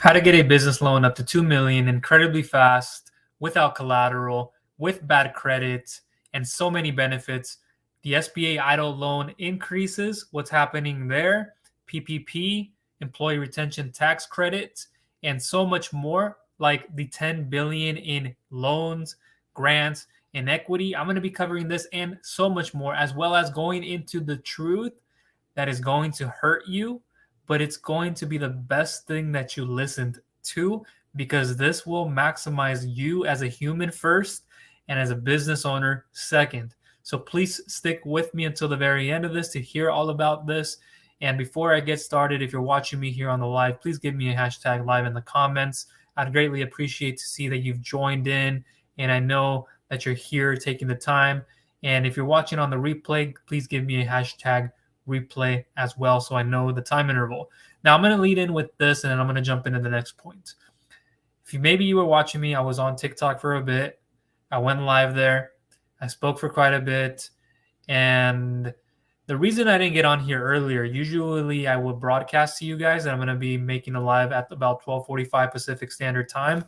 How to get a business loan up to 2 million incredibly fast, without collateral, with bad credit, and so many benefits. The SBA EIDL loan increases. What's happening there? PPP, employee retention tax credit, and so much more, like the 10 billion in loans, grants, and equity. I'm going to be covering this and so much more, as well as going into the truth that is going to hurt you, but it's going to be the best thing that you listened to, because this will maximize you as a human first and as a business owner second. So please stick with me until the very end of this to hear all about this. And before I get started, if you're watching me here on the live, please give me a hashtag live in the comments. I'd greatly appreciate to see that you've joined in, and I know that you're here taking the time. And if you're watching on the replay, please give me a hashtag replay as well, so I know the time interval. Now I'm going to lead in with this, and then I'm going to jump into the next point. Maybe you were watching me, I was on TikTok for a bit. I went live there. I spoke for quite a bit. And the reason I didn't get on here earlier, usually I would broadcast to you guys, and I'm going to be making a live at about 12:45 Pacific Standard Time.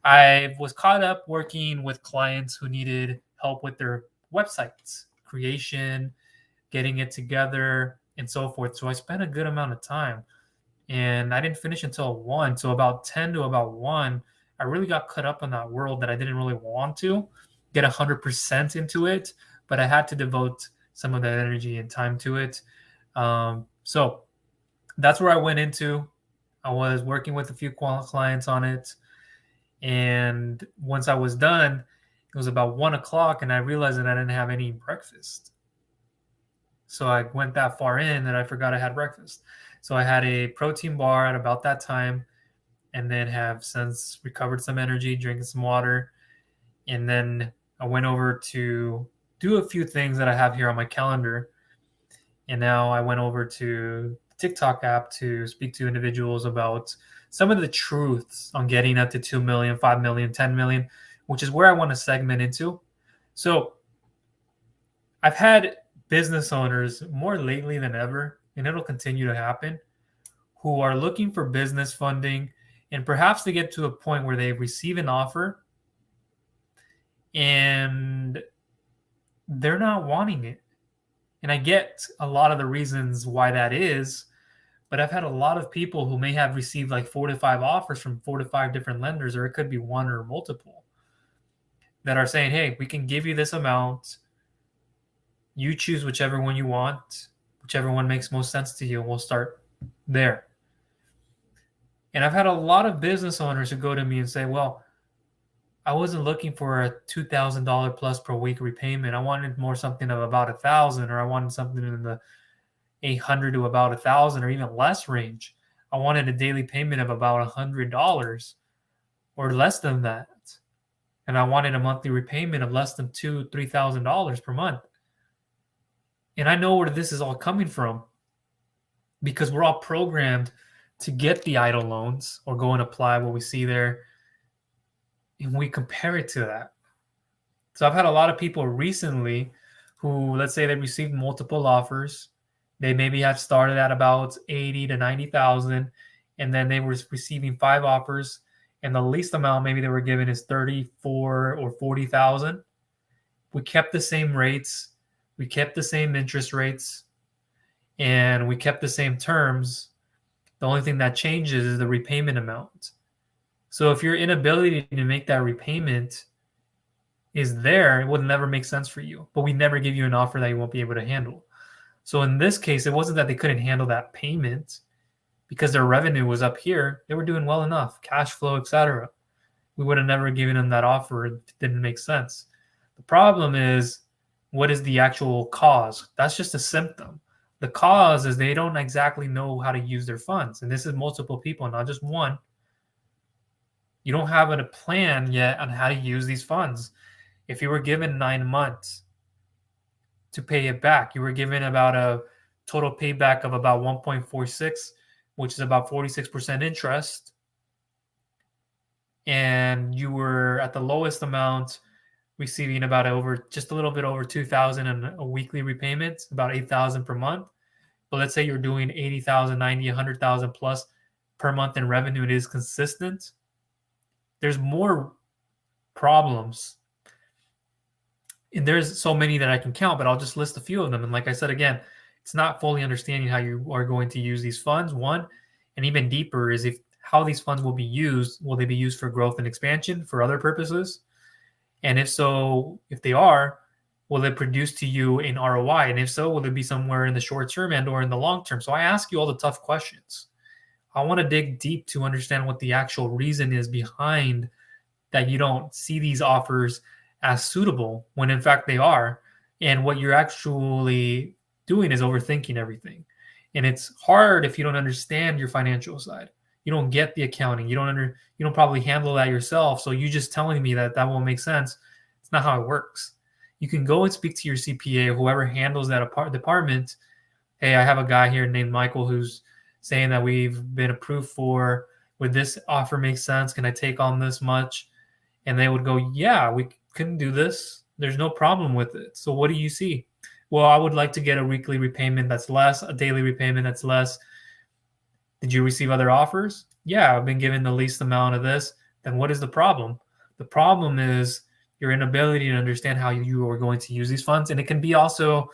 I was caught up working with clients who needed help with their websites, creation, getting it together, and so forth. So I spent a good amount of time, and I didn't finish until 1. So about 10 to about 1, I really got caught up in that world that I didn't really want to get 100% into it, but I had to devote some of that energy and time to it. So that's where I went into. I was working with a few clients on it. And once I was done, it was about 1 o'clock, and I realized that I didn't have any breakfast. So I went that far in that I forgot I had breakfast. So I had a protein bar at about that time, and then have since recovered some energy, drinking some water. And then I went over to do a few things that I have here on my calendar. And now I went over to the TikTok app to speak to individuals about some of the truths on getting up to 2 million, 5 million, 10 million, which is where I want to segment into. So I've had business owners more lately than ever, and it'll continue to happen, who are looking for business funding, and perhaps they get to a point where they receive an offer and they're not wanting it. And I get a lot of the reasons why that is, but I've had a lot of people who may have received like 4 to 5 offers from 4 to 5 different lenders, or it could be one or multiple, that are saying, hey, we can give you this amount. You choose whichever one you want, whichever one makes most sense to you, and we'll start there. And I've had a lot of business owners who go to me and say, well, I wasn't looking for a $2,000 plus per week repayment. I wanted more something of about $1,000, or I wanted something in the $800 to about $1,000 or even less range. I wanted a daily payment of about $100 or less than that. And I wanted a monthly repayment of less than $2,000, $3,000 per month. And I know where this is all coming from, because we're all programmed to get the EIDL loans or go and apply what we see there, and we compare it to that. So I've had a lot of people recently who, let's say they received multiple offers. They maybe have started at about 80 to 90,000, and then they were receiving 5 offers, and the least amount maybe they were given is 34 or 40,000. We kept the same rates, we kept the same interest rates, and we kept the same terms. The only thing that changes is the repayment amount. So if your inability to make that repayment is there, it would never make sense for you. But we never give you an offer that you won't be able to handle. So in this case, it wasn't that they couldn't handle that payment because their revenue was up here. They were doing well enough, cash flow, etc. We would have never given them that offer. It didn't make sense. The problem is, what is the actual cause? That's just a symptom. The cause is they don't exactly know how to use their funds. And this is multiple people, not just one. You don't have a plan yet on how to use these funds. If you were given 9 months to pay it back, you were given about a total payback of about 1.46, which is about 46% interest. And you were at the lowest amount receiving about just a little bit over 2,000 in a weekly repayment, about 8,000 per month. But let's say you're doing 80,000, 90, 100,000 plus per month in revenue, it is consistent. There's more problems. And there's so many that I can count, but I'll just list a few of them. And like I said, again, it's not fully understanding how you are going to use these funds, one, and even deeper is how these funds will be used. Will they be used for growth and expansion, for other purposes? And if so, if they are, will it produce to you an ROI? And if so, will it be somewhere in the short term and or in the long term? So I ask you all the tough questions. I want to dig deep to understand what the actual reason is behind that you don't see these offers as suitable when in fact they are. And what you're actually doing is overthinking everything. And it's hard if you don't understand your financial side. You don't get the accounting. You don't probably handle that yourself. So you just telling me that won't make sense. It's not how it works. You can go and speak to your CPA or whoever handles that department. Hey, I have a guy here named Michael who's saying that we've been approved for, would this offer make sense? Can I take on this much? And they would go, yeah, we can do this. There's no problem with it. So what do you see? Well, I would like to get a weekly repayment that's less, a daily repayment that's less. Did you receive other offers? Yeah, I've been given the least amount of this. Then what is the problem? The problem is your inability to understand how you are going to use these funds. And it can be also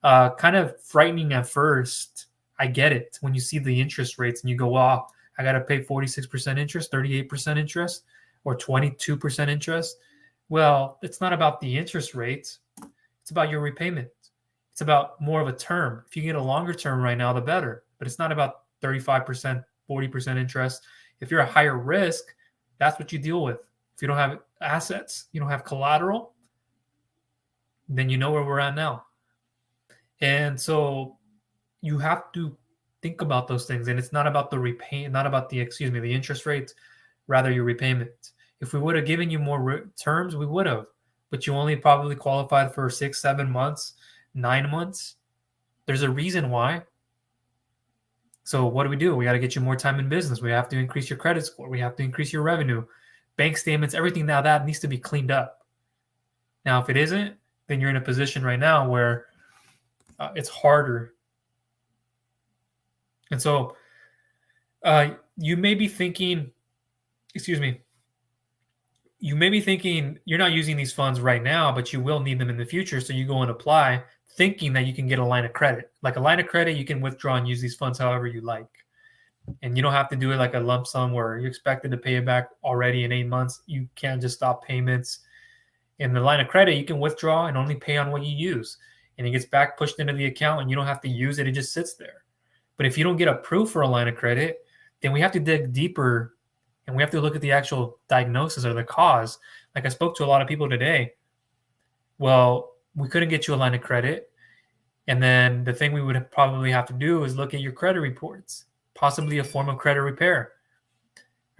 kind of frightening at first. I get it. When you see the interest rates and you go, wow, I got to pay 46% interest, 38% interest, or 22% interest. Well, it's not about the interest rates. It's about your repayment. It's about more of a term. If you get a longer term right now, the better. But it's not about 35%, 40% interest. If you're a higher risk, that's what you deal with. If you don't have assets, you don't have collateral, then you know where we're at now. And so you have to think about those things. And it's not about the the interest rates, rather your repayment. If we would have given you more terms, we would have. But you only probably qualified for 6, 7 months, 9 months. There's a reason why. So what do? We got to get you more time in business. We have to increase your credit score. We have to increase your revenue, bank statements, everything. Now that needs to be cleaned up. Now, if it isn't, then you're in a position right now where it's harder. And so you may be thinking, you may be thinking you're not using these funds right now, but you will need them in the future. So you go and apply thinking that you can get a line of credit. Like a line of credit, you can withdraw and use these funds however you like. And you don't have to do it like a lump sum where you're expected to pay it back already in 8 months. You can't just stop payments. In the line of credit, you can withdraw and only pay on what you use. And it gets back pushed into the account and you don't have to use it. It just sits there. But if you don't get approved for a line of credit, then we have to dig deeper and we have to look at the actual diagnosis or the cause. Like I spoke to a lot of people today. Well, we couldn't get you a line of credit. And then the thing we would probably have to do is look at your credit reports, possibly a form of credit repair.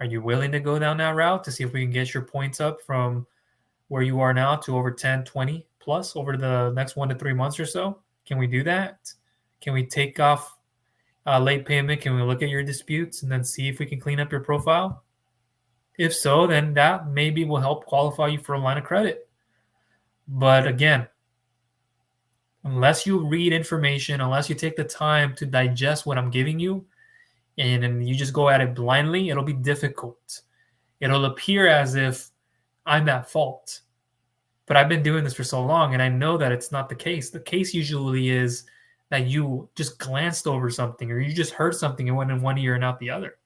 Are you willing to go down that route to see if we can get your points up from where you are now to over 10, 20 plus over the next 1 to 3 months or so? Can we do that? Can we take off late payment? Can we look at your disputes and then see if we can clean up your profile? If so, then that maybe will help qualify you for a line of credit. But again, unless you read information, unless you take the time to digest what I'm giving you, and you just go at it blindly, it'll be difficult. It'll appear as if I'm at fault. But I've been doing this for so long, and I know that it's not the case. The case usually is that you just glanced over something or you just heard something and went in one ear and out the other.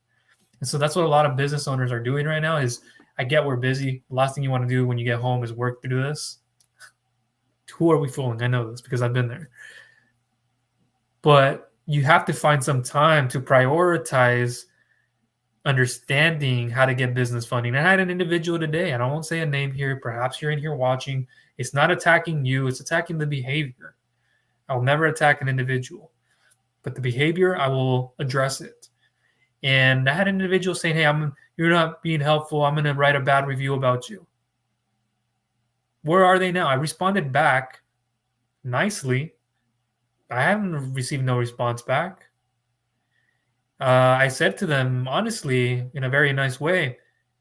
And so that's what a lot of business owners are doing right now is, I get we're busy. The last thing you want to do when you get home is work through this. Who are we fooling? I know this because I've been there. But you have to find some time to prioritize understanding how to get business funding. I had an individual today, and I won't say a name here. Perhaps you're in here watching. It's not attacking you. It's attacking the behavior. I will never attack an individual. But the behavior, I will address it. And I had an individual saying, hey, you're not being helpful. I'm going to write a bad review about you. Where are they now? I responded back nicely. I haven't received no response back. I said to them, honestly, in a very nice way,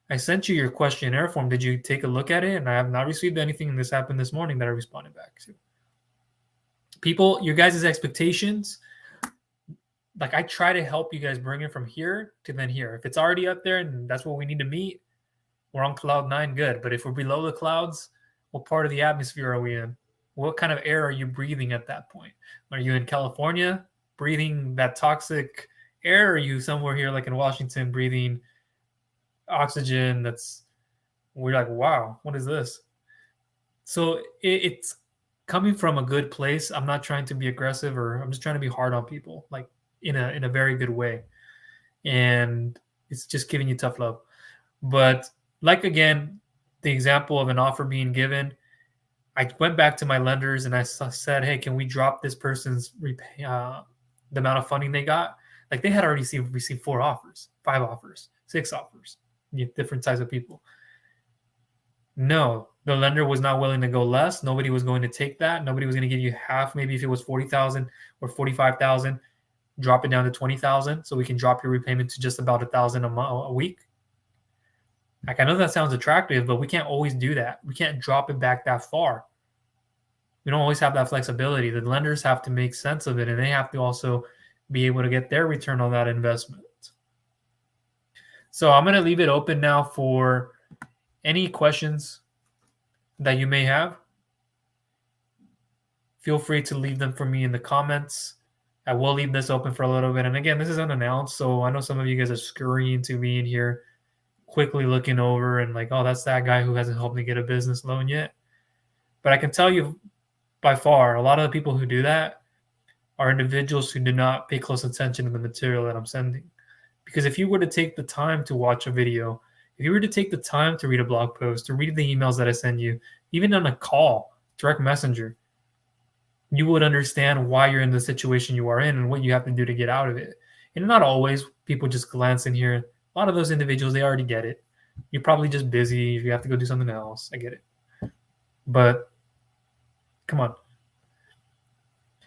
I sent you your questionnaire form. Did you take a look at it? And I have not received anything. This happened this morning that I responded back to. People, your guys' expectations, like I try to help you guys bring it from here to then here. If it's already up there and that's what we need to meet, we're on cloud 9, good. But if we're below the clouds, what part of the atmosphere are we in? What kind of air are you breathing at that point? Are you in California breathing that toxic air? Or are you somewhere here like in Washington breathing oxygen that's, we're like, wow, what is this? So it's coming from a good place. I'm not trying to be aggressive, or I'm just trying to be hard on people, like in a very good way. And it's just giving you tough love. But like again, the example of an offer being given, I went back to my lenders and I said, "Hey, can we drop this person's the amount of funding they got?" Like they had already received 4 offers, 5 offers, 6 offers, different types of people. No, the lender was not willing to go less. Nobody was going to take that. Nobody was going to give you half. Maybe if it was 40,000 or 45,000, drop it down to 20,000, so we can drop your repayment to just about 1,000 a week. Like I know that sounds attractive, but we can't always do that. We can't drop it back that far. We don't always have that flexibility. The lenders have to make sense of it, and they have to also be able to get their return on that investment. So I'm going to leave it open now for any questions that you may have. Feel free to leave them for me in the comments. I will leave this open for a little bit. And again, this is unannounced, so I know some of you guys are scurrying to me in here, quickly looking over and like, oh, that's that guy who hasn't helped me get a business loan yet. But I can tell you by far, a lot of the people who do that are individuals who do not pay close attention to the material that I'm sending. Because if you were to take the time to watch a video, if you were to take the time to read a blog post, to read the emails that I send you, even on a call, direct messenger, you would understand why you're in the situation you are in and what you have to do to get out of it. And not always people just glance in here. A lot of those individuals, they already get it. You're probably just busy. If you have to go do something else, I get it. But come on.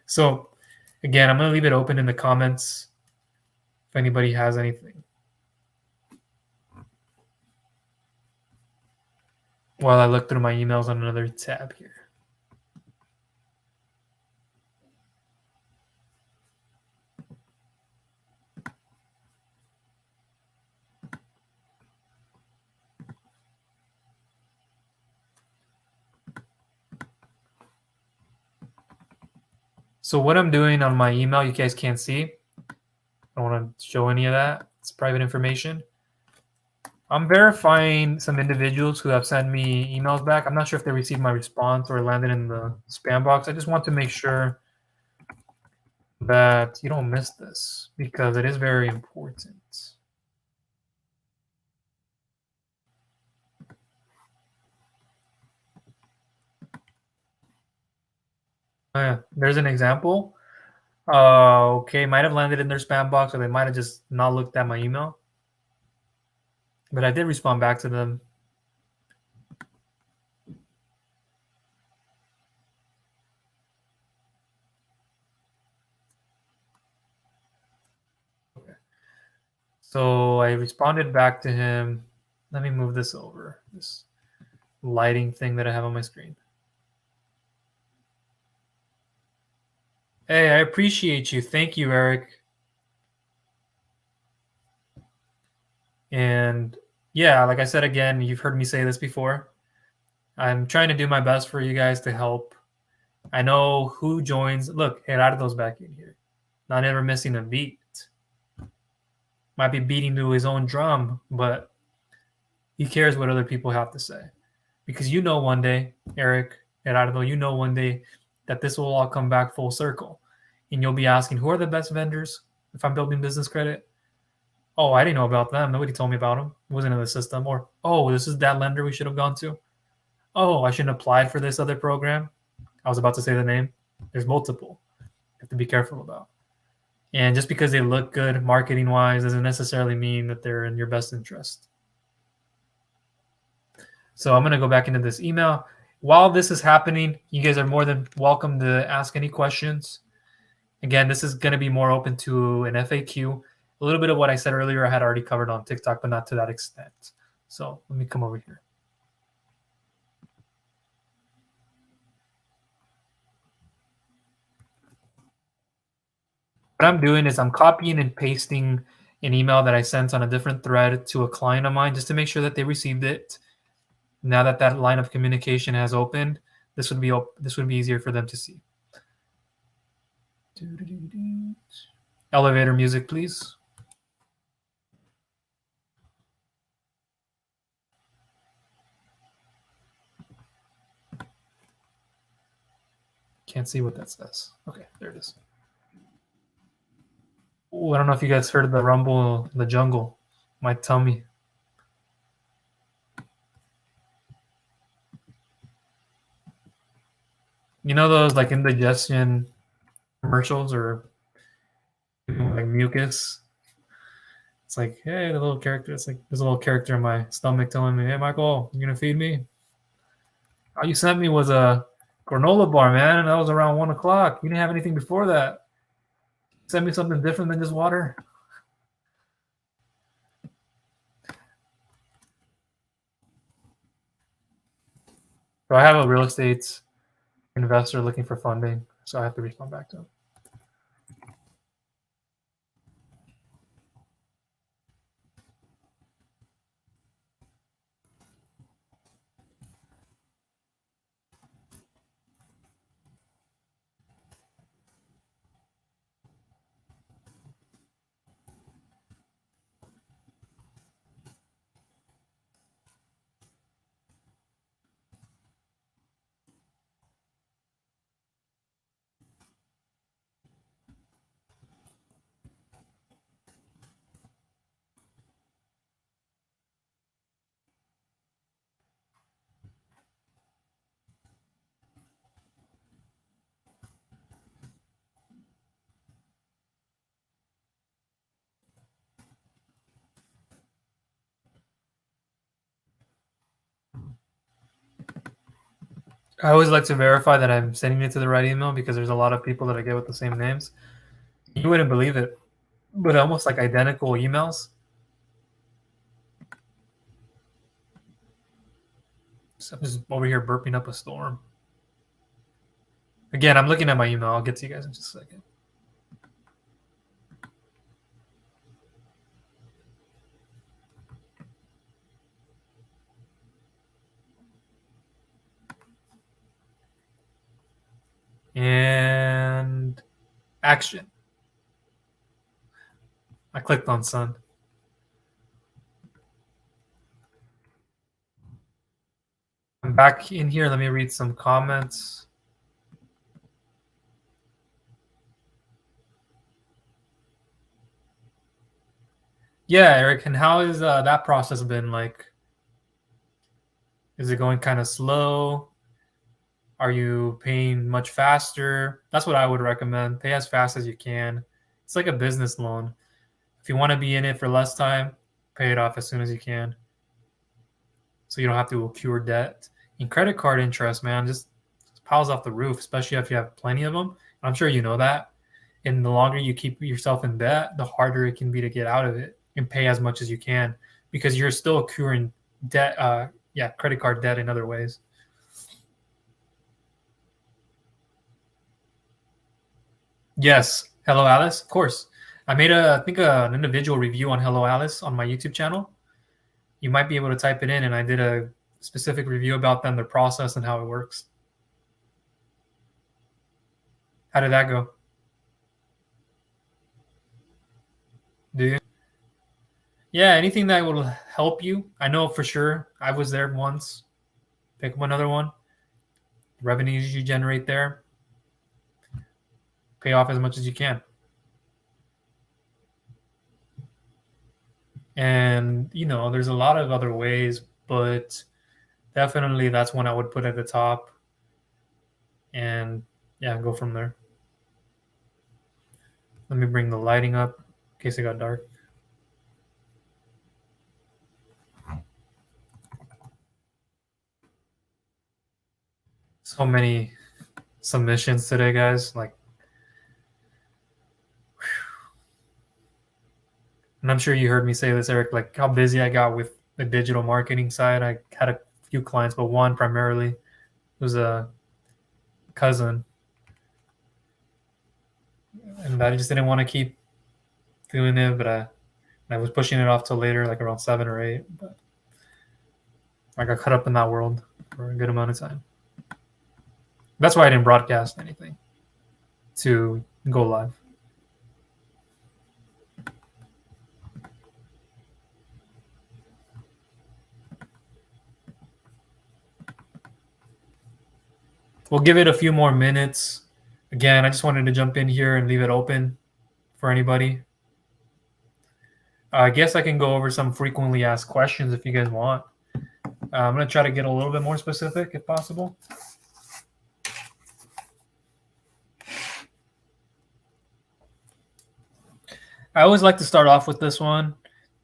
So again, I'm going to leave it open in the comments if anybody has anything. While I look through my emails on another tab here. So what I'm doing on my email, you guys can't see. I don't want to show any of that. It's private information. I'm verifying some individuals who have sent me emails back. I'm not sure if they received my response or landed in the spam box. I just want to make sure that you don't miss this because it is very important. Oh, yeah, there's an example. Okay, might have landed in their spam box, or they might have just not looked at my email. But I did respond back to them. Okay. So I responded back to him. Let me move this over, this lighting thing that I have on my screen. Hey, I appreciate you. Thank you, Eric. And yeah, like I said again, you've heard me say this before. I'm trying to do my best for you guys to help. I know who joins. Look, Gerardo's back in here. Not ever missing a beat. Might be beating to his own drum, but he cares what other people have to say. Because you know one day, Eric, Gerardo, you know one day that this will all come back full circle. And you'll be asking, who are the best vendors if I'm building business credit? Oh, I didn't know about them. Nobody told me about them. It wasn't in the system. Or, oh, this is that lender we should have gone to. Oh, I shouldn't have applied for this other program. I was about to say the name. There's multiple. You have to be careful about. And just because they look good marketing wise doesn't necessarily mean that they're in your best interest. So I'm going to go back into this email. While this is happening, you guys are more than welcome to ask any questions. Again, this is going to be more open to an FAQ. A little bit of what I said earlier, I had already covered on TikTok, but not to that extent. So let me come over here. What I'm doing is I'm copying and pasting an email that I sent on a different thread to a client of mine just to make sure that they received it. Now that that line of communication has opened, this would be easier for them to see. Elevator music, please. Can't see what that says. Okay, there it is. Ooh, I don't know if you guys heard the rumble in the jungle. My tummy. You know those like indigestion commercials or like mucus? It's like, hey, the little character. It's like there's a little character in my stomach telling me, hey, Michael, you gonna feed me? All you sent me was a granola bar, man, and that was around 1 o'clock. You didn't have anything before that. Send me something different than just water. So I have a real estate investor looking for funding, so I have to respond back to him. I always like to verify that I'm sending it to the right email because there's a lot of people that I get with the same names. You wouldn't believe it, but almost like identical emails. So I'm just over here burping up a storm. Again, I'm looking at my email. I'll get to you guys in just a second. And action. I clicked on send. I'm back in here. Let me read some comments. Yeah, Eric, and how is that process been like? Is it going kind of slow? Are you paying much faster? That's what I would recommend. Pay as fast as you can. It's like a business loan. If you want to be in it for less time, pay it off as soon as you can, so you don't have to accrue debt. And credit card interest, man, just piles off the roof, especially if you have plenty of them. I'm sure you know that. And the longer you keep yourself in debt, the harder it can be to get out of it and pay as much as you can because you're still accruing debt. Credit card debt in other ways. Yes. Hello, Alice. Of course. I made an individual review on Hello Alice on my YouTube channel. You might be able to type it in, and I did a specific review about them, their process, and how it works. How did that go? Do you? Yeah, anything that will help you. I know for sure. I was there once. Pick up another one. Revenues you generate there, pay off as much as you can. And, there's a lot of other ways, but definitely that's one I would put at the top. And yeah, go from there. Let me bring the lighting up in case it got dark. So many submissions today, guys. And I'm sure you heard me say this, Eric, like how busy I got with the digital marketing side. I had a few clients, but one primarily was a cousin. and I just didn't want to keep doing it, but I was pushing it off till later, like around 7 or 8. But I got caught up in that world for a good amount of time. That's why I didn't broadcast anything to go live. We'll give it a few more minutes. Again, I just wanted to jump in here and leave it open for anybody. I guess I can go over some frequently asked questions if you guys want. I'm going to try to get a little bit more specific if possible. I always like to start off with this one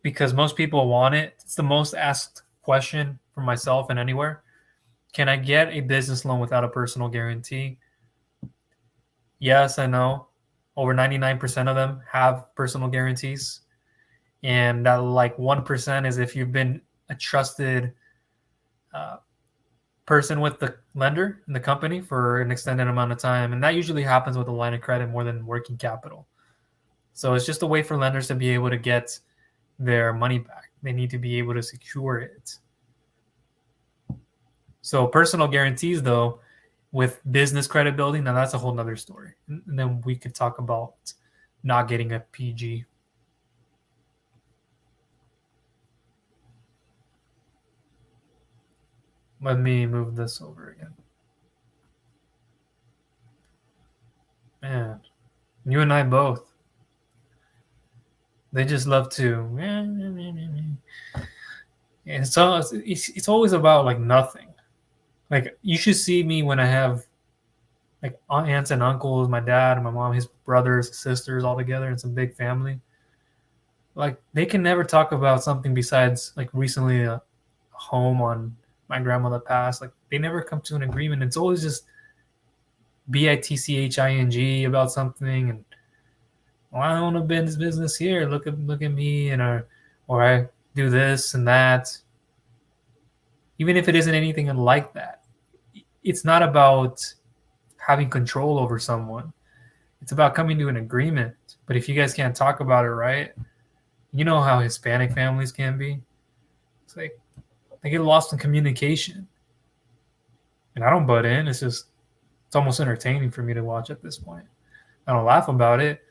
because most people want it. It's the most asked question for myself and anywhere. Can I get a business loan without a personal guarantee? Yes, I know. Over 99% of them have personal guarantees. And that like 1% is if you've been a trusted person with the lender and the company for an extended amount of time. And that usually happens with a line of credit more than working capital. So it's just a way for lenders to be able to get their money back. They need to be able to secure it. So personal guarantees, though, with business credit building, now that's a whole nother story. And then we could talk about not getting a PG. Let me move this over again. Man, you and I both. They just love to. And it's always about like nothing. Like you should see me when I have like aunts and uncles, my dad and my mom, his brothers, sisters all together. It's a big family. Like they can never talk about something besides like recently a home on my grandmother passed. Like they never come to an agreement. It's always just bitching about something, and well, I own a business here. Look at me, and or I do this and that. Even if it isn't anything like that, it's not about having control over someone. It's about coming to an agreement. But if you guys can't talk about it, right? You know how Hispanic families can be. It's like they get lost in communication. And I don't butt in. It's almost entertaining for me to watch at this point. I don't laugh about it,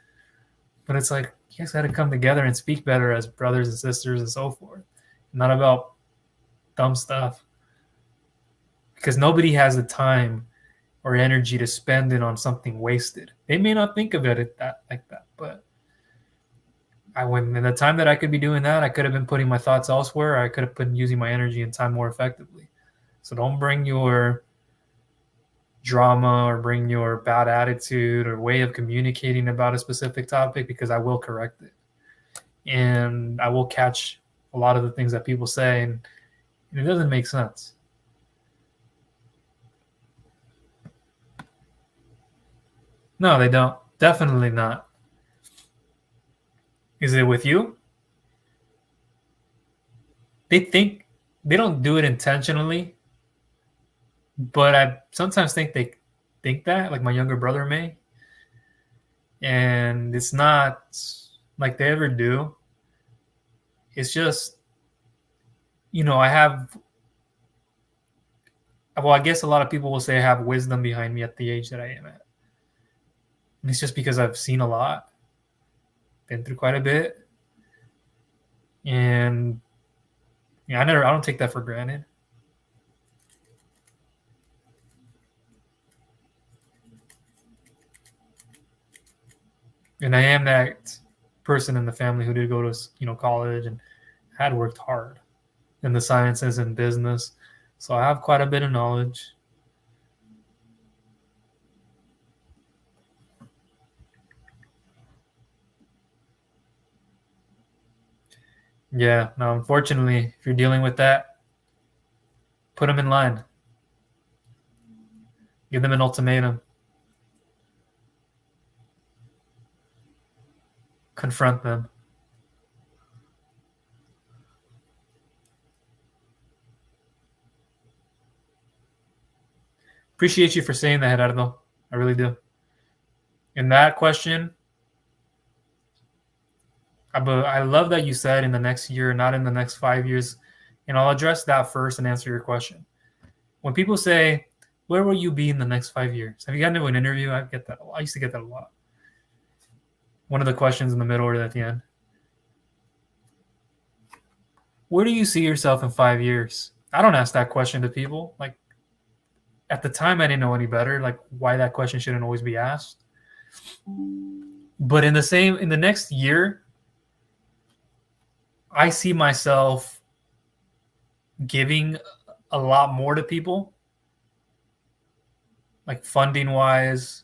but it's like you guys got to come together and speak better as brothers and sisters and so forth. Not about dumb stuff. Because nobody has the time or energy to spend it on something wasted. They may not think of it like that, but when in the time that I could be doing that, I could have been putting my thoughts elsewhere. I could have been using my energy and time more effectively. So don't bring your drama or bring your bad attitude or way of communicating about a specific topic, because I will correct it. And I will catch a lot of the things that people say, and it doesn't make sense. No, they don't. Definitely not. Is it with you? They don't do it intentionally, but I sometimes think they think that, like my younger brother may. And it's not like they ever do. It's just, I guess a lot of people will say I have wisdom behind me at the age that I am at. And it's just because I've seen a lot, been through quite a bit. And I don't take that for granted. And I am that person in the family who did go to, college and had worked hard in the sciences and business. So I have quite a bit of knowledge. Yeah, now unfortunately, if you're dealing with that, put them in line. Give them an ultimatum. Confront them. Appreciate you for saying that, Gerardo. I really do. In that question, I love that you said in the next year, not in the next 5 years. And I'll address that first and answer your question. When people say, where will you be in the next 5 years? Have you gotten into an interview? I get that a lot. I used to get that a lot. One of the questions in the middle or at the end. Where do you see yourself in 5 years? I don't ask that question to people. Like, at the time, I didn't know any better, like why that question shouldn't always be asked. But in the next year, I see myself giving a lot more to people, like funding wise,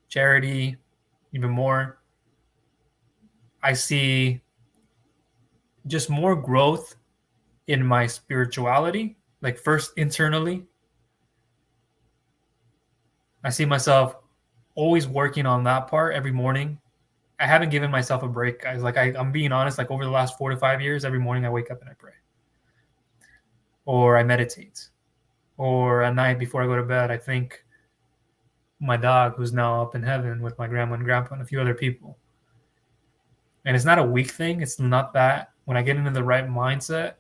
charity, even more. I see just more growth in my spirituality, like first internally. I see myself always working on that part every morning. I haven't given myself a break, guys. Like I'm being honest, like over the last 4 to 5 years, every morning I wake up and I pray. Or I meditate. Or at night before I go to bed, I think my dog who's now up in heaven with my grandma and grandpa and a few other people. And it's not a weak thing. It's not that when I get into the right mindset.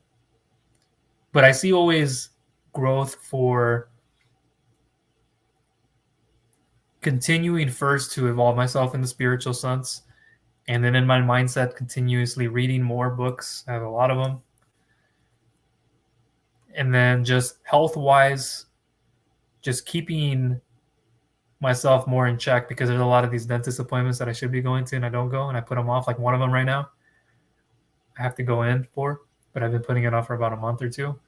But I see always growth for continuing first to evolve myself in the spiritual sense. And then in my mindset, continuously reading more books. I have a lot of them. And then just health-wise, just keeping myself more in check because there's a lot of these dentist appointments that I should be going to and I don't go and I put them off. Like one of them right now, I have to go in for, but I've been putting it off for about a month or two.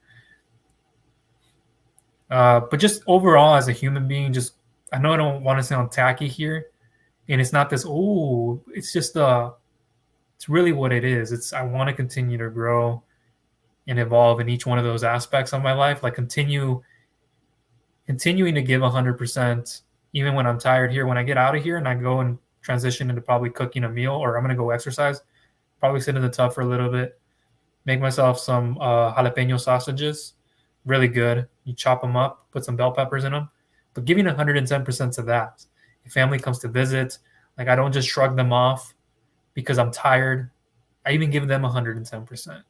But just overall as a human being, just I know I don't want to sound tacky here, and it's not this, it's just it's really what it is. I want to continue to grow and evolve in each one of those aspects of my life, like continuing to give 100%, even when I'm tired here. When I get out of here and I go and transition into probably cooking a meal, or I'm going to go exercise, probably sit in the tub for a little bit, make myself some jalapeno sausages, really good. You chop them up, put some bell peppers in them, but giving 110% to that. If family comes to visit, like I don't just shrug them off because I'm tired. I even give them 110%,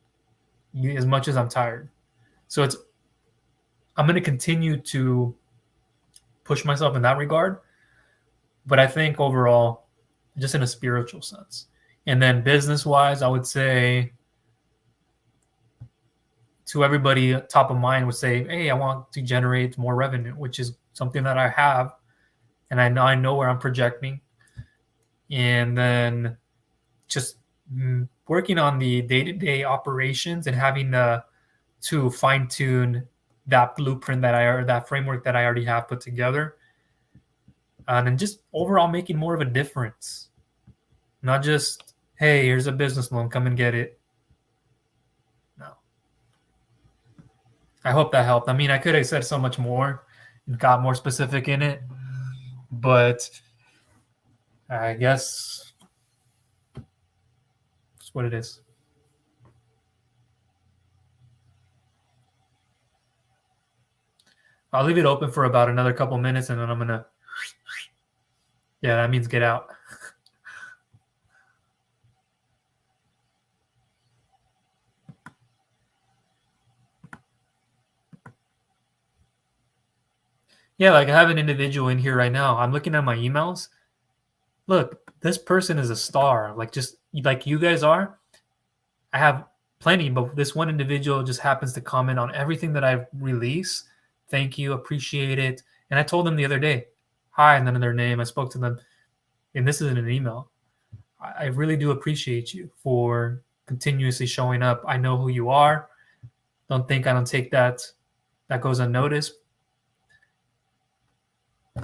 as much as I'm tired. So I'm going to continue to push myself in that regard. But I think overall, just in a spiritual sense. And then business-wise, I would say to everybody top of mind would say, hey, I want to generate more revenue, which is something that I have. And I know where I'm projecting. And then just working on the day-to-day operations and having to fine-tune that blueprint that framework that I already have put together. And then just overall making more of a difference. Not just, hey, here's a business loan, come and get it. No. I hope that helped. I mean, I could have said so much more and got more specific in it, but I guess it's what it is. I'll leave it open for about another couple minutes and then I'm going to, yeah, that means get out. Yeah, like I have an individual in here right now. I'm looking at my emails. Look, this person is a star. Like just like you guys are. I have plenty, but this one individual just happens to comment on everything that I release. Thank you, appreciate it. And I told them the other day, hi, and then their name. I spoke to them, and this is in an email. I really do appreciate you for continuously showing up. I know who you are. Don't think I don't take that goes unnoticed.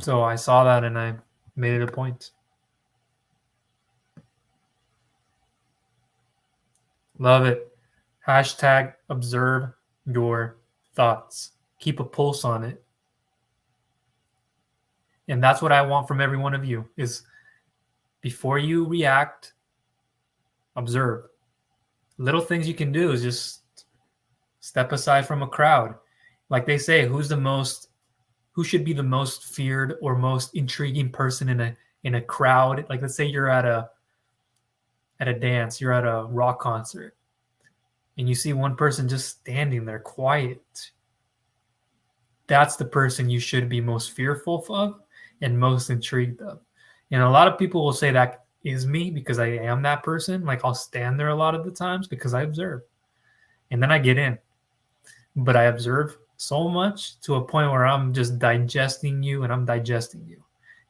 So I saw that and I made it a point. Love it. Hashtag observe your thoughts. Keep a pulse on it. And that's what I want from every one of you is before you react, observe. Little things you can do is just step aside from a crowd. Like they say, who should be the most feared or most intriguing person in a crowd. Like let's say you're at a dance, you're at a rock concert, and you see one person just standing there quiet. That's the person you should be most fearful of and most intrigued of. And a lot of people will say that is me because I am that person. Like I'll stand there a lot of the times because I observe. And then I get in. But I observe so much to a point where I'm just digesting you and I'm digesting you.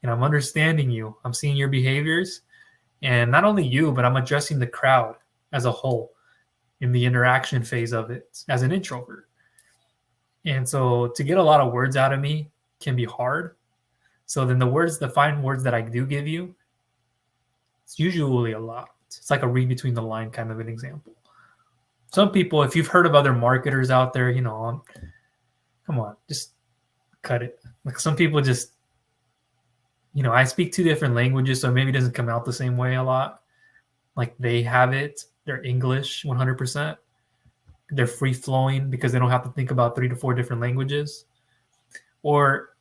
And I'm understanding you. I'm seeing your behaviors. And not only you, but I'm addressing the crowd as a whole in the interaction phase of it as an introvert. And so to get a lot of words out of me can be hard. So then the fine words that I do give you, it's usually a lot. It's like a read between the line kind of an example. Some people, if you've heard of other marketers out there, come on, just cut it. Like some people just, I speak two different languages, so maybe it doesn't come out the same way a lot. Like they have it, they're English 100%. They're free flowing because they don't have to think about 3 to 4 different languages. Or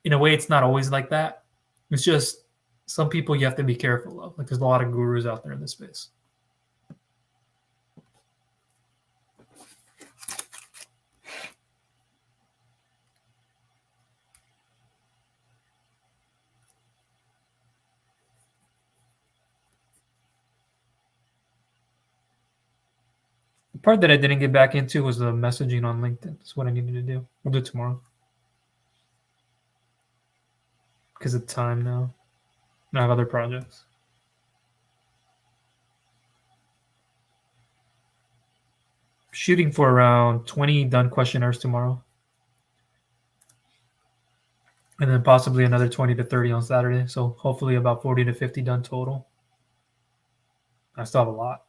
in a way, it's not always like that. It's just some people you have to be careful of. Like there's a lot of gurus out there in this space. The part that I didn't get back into was the messaging on LinkedIn. That's what I needed to do. I'll do it tomorrow. Because of time now. I have other projects. Shooting for around 20 done questionnaires tomorrow. And then possibly another 20 to 30 on Saturday. So hopefully about 40 to 50 done total. I still have a lot.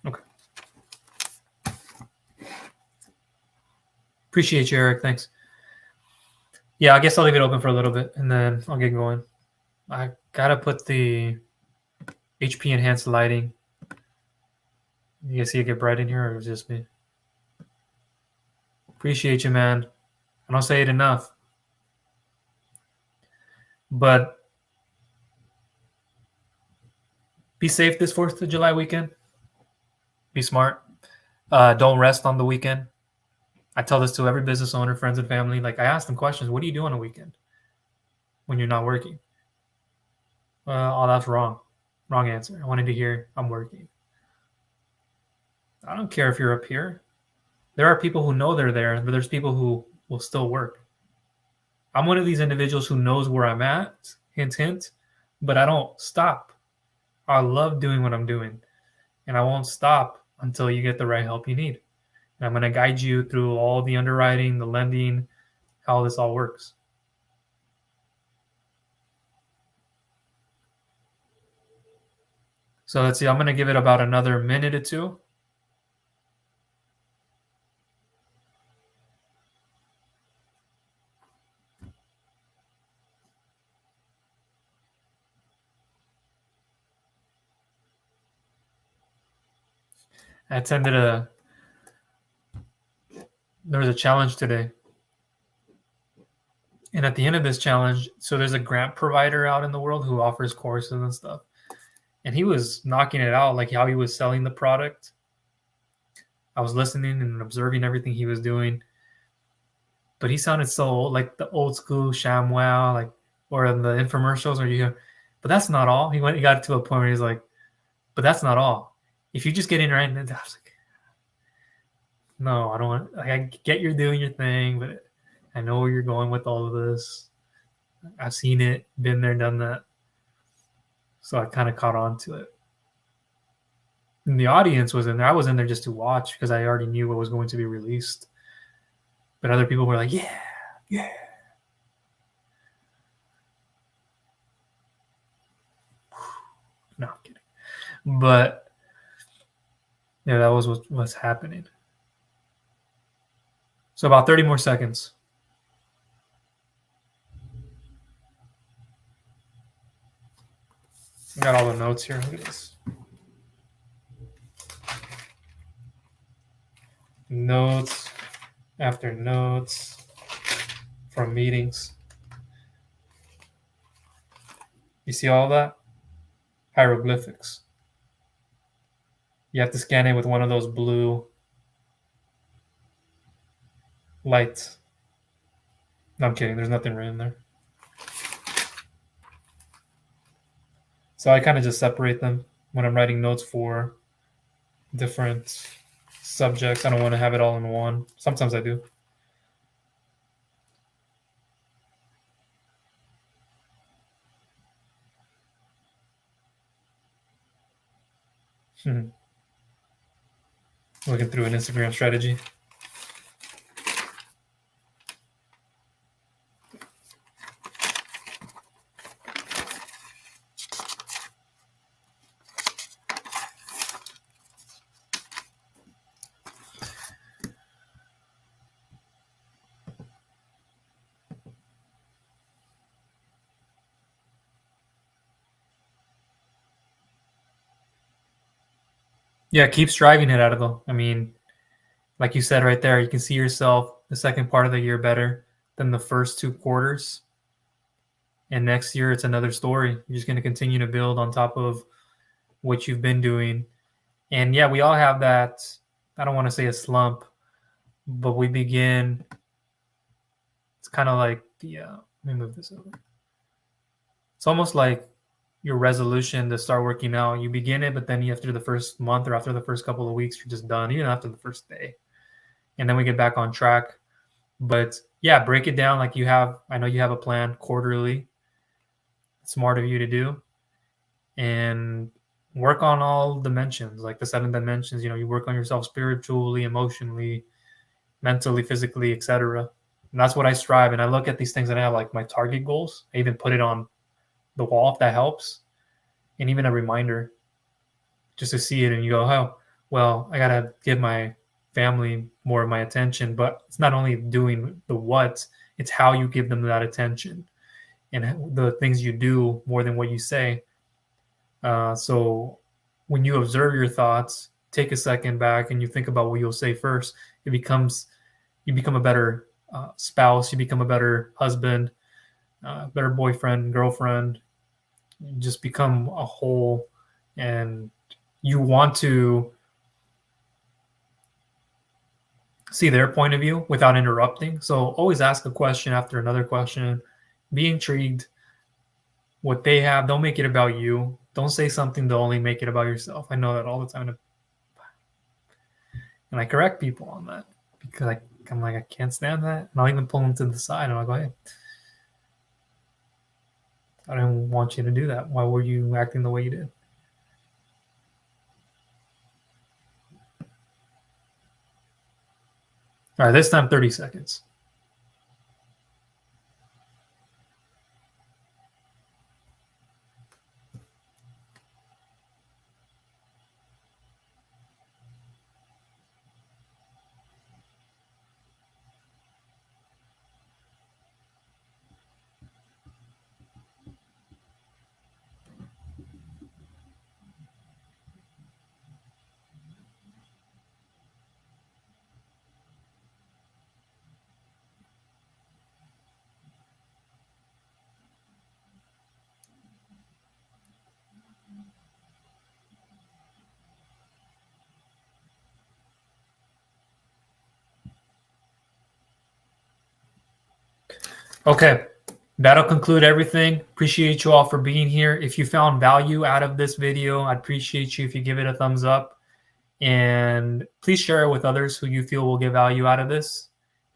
Okay. Appreciate you, Eric. Thanks. Yeah, I guess I'll leave it open for a little bit and then I'll get going. I gotta put the HP enhanced lighting. You guys see it get bright in here, or is it just me? Appreciate you, man. I don't say it enough. But be safe this 4th of July weekend. Be smart. Don't rest on the weekend. I tell this to every business owner, friends, and family. Like I ask them questions. What do you do on a weekend when you're not working? Oh, that's wrong. Wrong answer. I wanted to hear I'm working. I don't care if you're up here. There are people who know they're there, but there's people who will still work. I'm one of these individuals who knows where I'm at, hint, hint, but I don't stop. I love doing what I'm doing, and I won't stop until you get the right help you need. And I'm going to guide you through all the underwriting, the lending, how this all works. So let's see, I'm going to give it about another minute or two. There was a challenge today. And at the end of this challenge, so there's a grant provider out in the world who offers courses and stuff. And he was knocking it out, like how he was selling the product. I was listening and observing everything he was doing. But he sounded so old, like the old school ShamWow, like, or in the infomercials where you hear, but that's not all. He got to a point where he's like, but that's not all. If you just get in right, and I was like, no, I don't want. Like, I get you're doing your thing, but I know where you're going with all of this. I've seen it, been there, done that. So I kind of caught on to it. And the audience was in there. I was in there just to watch because I already knew what was going to be released. But other people were like, yeah, yeah. No, I'm kidding. But yeah, that was what was happening. So about 30 more seconds. I got all the notes here. Look at this. Notes after notes from meetings. You see all that? Hieroglyphics. You have to scan it with one of those blue lights. No, I'm kidding. There's nothing written there. So I kind of just separate them when I'm writing notes for different subjects. I don't want to have it all in one. Sometimes I do. Looking through an Instagram strategy. Yeah, keep striving it out of them. I mean, like you said right there, you can see yourself the second part of the year better than the first 2 quarters. And next year, it's another story. You're just going to continue to build on top of what you've been doing. And yeah, we all have that. I don't want to say a slump, but we begin. It's kind of like the. Let me move this over. It's almost like your resolution to start working out. You begin it, but then after the first month or after the first couple of weeks, you're just done, even after the first day. And then we get back on track. But yeah, break it down like you have. I know you have a plan quarterly. It's smart of you to do. And work on all dimensions, like the 7 dimensions. You work on yourself spiritually, emotionally, mentally, physically, etc. And that's what I strive. And I look at these things and I have like my target goals. I even put it on the wall if that helps. And even a reminder just to see it, and you go, oh, well, I got to give my family more of my attention. But it's not only doing the what, it's how you give them that attention and the things you do more than what you say. So when you observe your thoughts, take a second back and you think about what you'll say first, you become a better spouse, you become a better husband, better boyfriend, girlfriend. You just become a whole, and you want to see their point of view without interrupting. So always ask a question after another question. Be intrigued. What they have, don't make it about you. Don't say something to only make it about yourself. I know that all the time. And I correct people on that because I'm like, I can't stand that. And I'll even pull them to the side and I'll go, hey, I didn't want you to do that. Why were you acting the way you did? All right, this time 30 seconds. Okay, that'll conclude everything. Appreciate you all for being here. If you found value out of this video, I'd appreciate you if you give it a thumbs up. And please share it with others who you feel will get value out of this.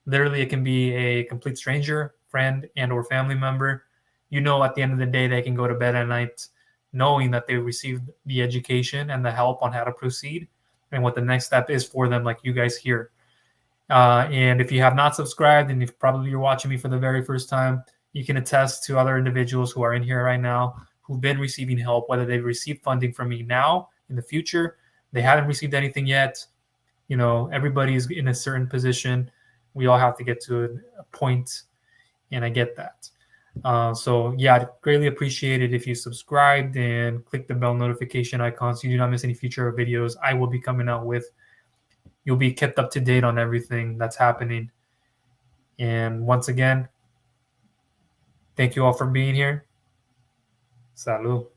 Literally, it can be a complete stranger, friend, and or family member. At the end of the day, they can go to bed at night knowing that they received the education and the help on how to proceed and what the next step is for them, like you guys here. And if you have not subscribed, and if probably you're watching me for the very first time, you can attest to other individuals who are in here right now who've been receiving help, whether they've received funding from me now, in the future, they haven't received anything yet. Everybody's in a certain position. We all have to get to a point, and I get that. So yeah, I'd greatly appreciate it if you subscribed and click the bell notification icon so you do not miss any future videos I will be coming out with. You'll be kept up to date on everything that's happening. And once again, thank you all for being here. Salud.